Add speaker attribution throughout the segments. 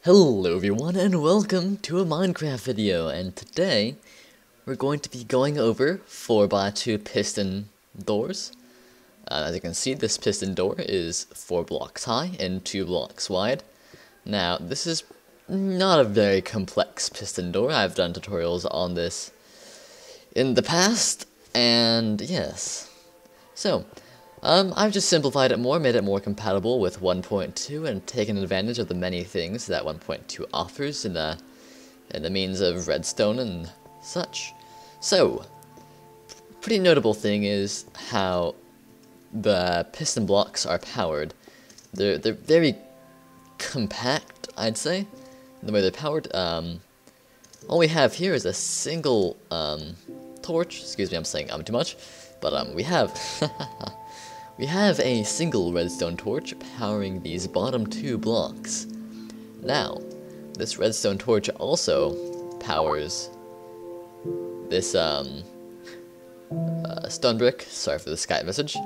Speaker 1: Hello everyone and welcome to a Minecraft video, and today we're going to be going over 4x2 piston doors. As you can see, this piston door is 4 blocks high and 2 blocks wide. Now this is not a very complex piston door. I've done tutorials on this in the past, and yes. So I've just simplified it more, made it more compatible with 1.2, and taken advantage of the many things that 1.2 offers in the means of redstone and such. So, pretty notable thing is how the piston blocks are powered. They're very compact, I'd say, the way they're powered. All we have here is a single torch. Excuse me, I'm saying too much, but we have. We have a single redstone torch powering these bottom 2 blocks. Now, this redstone torch also powers this stone brick. Sorry for the Skype message.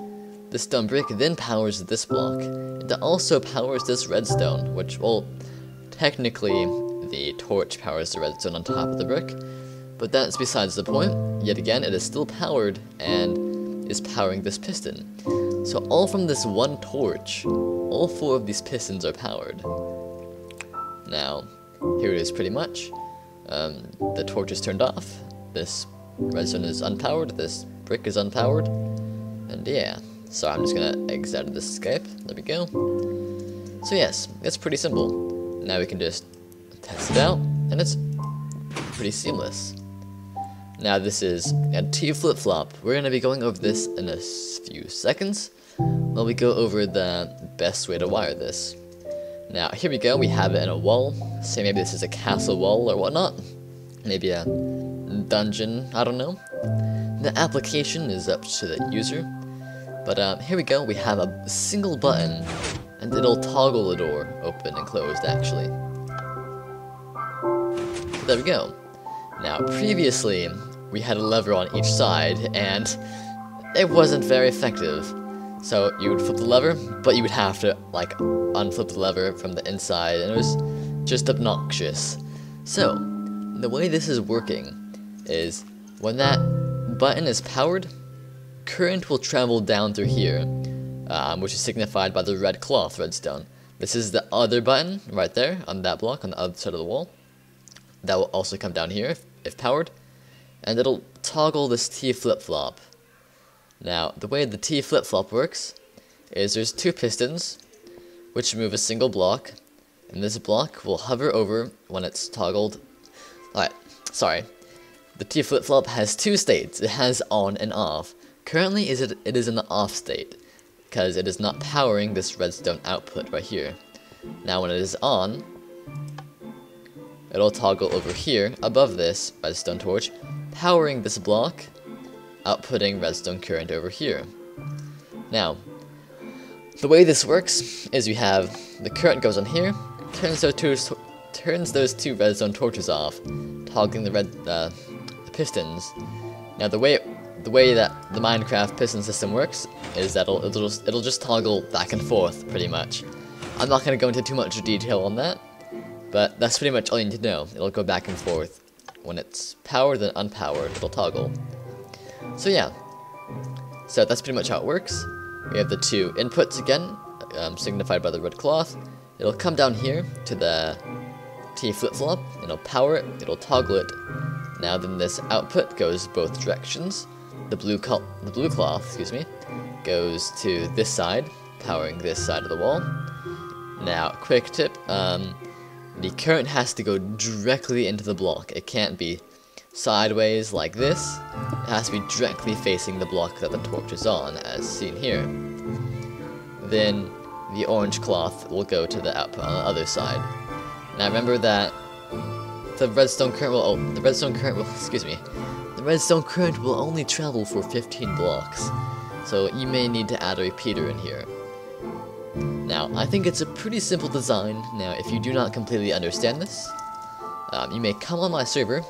Speaker 1: This stone brick then powers this block. It also powers this redstone, which, well, technically the torch powers the redstone on top of the brick, but that's besides the point. Yet again, it is still powered and is powering this piston. So all from this one torch, all 4 of these pistons are powered. Now, here it is pretty much. The torch is turned off, this redstone is unpowered, this brick is unpowered, and yeah. So I'm just gonna exit out of this Skype, there we go. So yes, it's pretty simple. Now we can just test it out, and it's pretty seamless. Now this is a T flip-flop. We're going to be going over this in a few seconds while we go over the best way to wire this. Now here we go, we have it in a wall. Say maybe this is a castle wall or whatnot. Maybe a dungeon, I don't know. The application is up to the user. But here we go, we have a single button and it'll toggle the door open and closed actually. So there we go. Now, previously, we had a lever on each side, and it wasn't very effective. So, you would flip the lever, but you would have to, like, unflip the lever from the inside, and it was just obnoxious. So, the way this is working is, when that button is powered, current will travel down through here, which is signified by the red cloth redstone. This is the other button, right there, on that block, on the other side of the wall. That will also come down here if powered, and it'll toggle this T flip-flop. Now, the way the T flip-flop works is there's 2 pistons, which move a single block, and this block will hover over when it's toggled. Alright, sorry. The T flip-flop has 2 states. It has on and off. Currently, it is in the off state, because it is not powering this redstone output right here. Now, when it is on, it'll toggle over here, above this redstone torch, powering this block, outputting redstone current over here. Now, the way this works is you have the current goes on here, turns those 2 redstone torches off, toggling the pistons. Now, the way that the Minecraft piston system works is that it'll just toggle back and forth, pretty much. I'm not going to go into too much detail on that, but that's pretty much all you need to know. It'll go back and forth. When it's powered and unpowered, it'll toggle. So yeah. So that's pretty much how it works. We have the 2 inputs again, signified by the red cloth. It'll come down here to the T flip-flop. It'll power it. It'll toggle it. Now then this output goes both directions. The blue cloth, excuse me, goes to this side, powering this side of the wall. Now, quick tip, the current has to go directly into the block. It can't be sideways like this. It has to be directly facing the block that the torch is on, as seen here. Then the orange cloth will go to the output on the other side. Now remember that the redstone current will only travel for 15 blocks. So you may need to add a repeater in here. Now, I think it's a pretty simple design. Now, if you do not completely understand this, you may come on my server.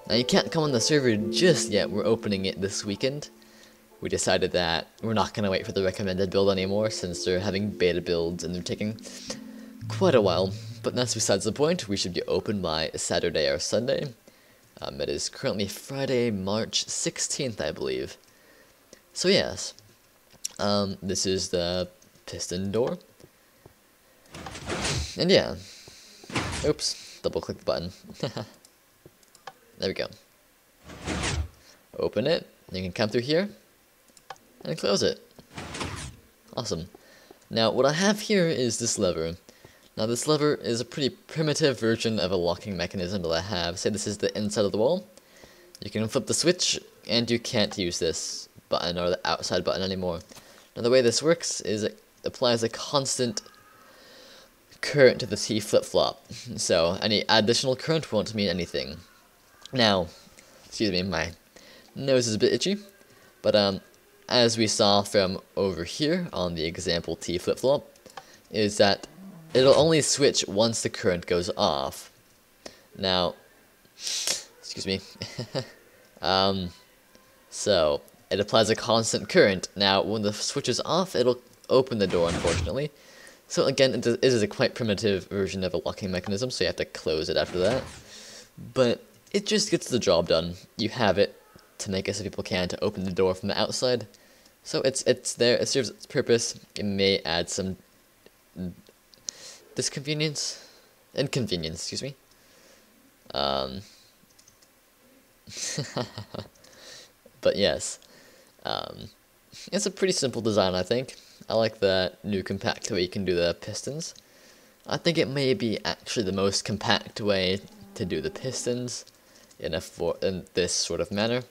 Speaker 1: Now, you can't come on the server just yet. We're opening it this weekend. We decided that we're not going to wait for the recommended build anymore, since they're having beta builds and they're taking quite a while. But that's besides the point. We should be open by Saturday or Sunday. It is currently Friday, March 16th, I believe. So yes, this is the piston door. And yeah, oops, double click the button. There we go. Open it, you can come through here, and close it. Awesome. Now what I have here is this lever. Now this lever is a pretty primitive version of a locking mechanism that I have. Say this is the inside of the wall. You can flip the switch, and you can't use this button or the outside button anymore. Now the way this works is it applies a constant current to the T flip-flop. So any additional current won't mean anything. Now, excuse me, my nose is a bit itchy, but as we saw from over here on the example T flip-flop, is that it'll only switch once the current goes off. Now, excuse me, so it applies a constant current. Now, when the switch is off, it'll open the door, unfortunately. So again, it is a quite primitive version of a locking mechanism, so you have to close it after that. But it just gets the job done. You have it to make it so people can to open the door from the outside. So it's there, it serves its purpose. It may add some inconvenience, excuse me. But yes, it's a pretty simple design, I think. I like the new compact way you can do the pistons. I think it may be actually the most compact way to do the pistons in this sort of manner.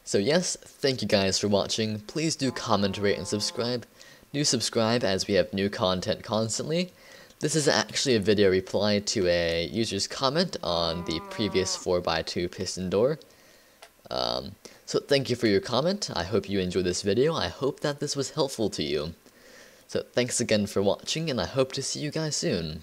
Speaker 1: So yes, thank you guys for watching. Please do comment, rate, and subscribe. Do subscribe as we have new content constantly. This is actually a video reply to a user's comment on the previous 4x2 piston door. So thank you for your comment. I hope you enjoyed this video. I hope that this was helpful to you. So thanks again for watching, and I hope to see you guys soon.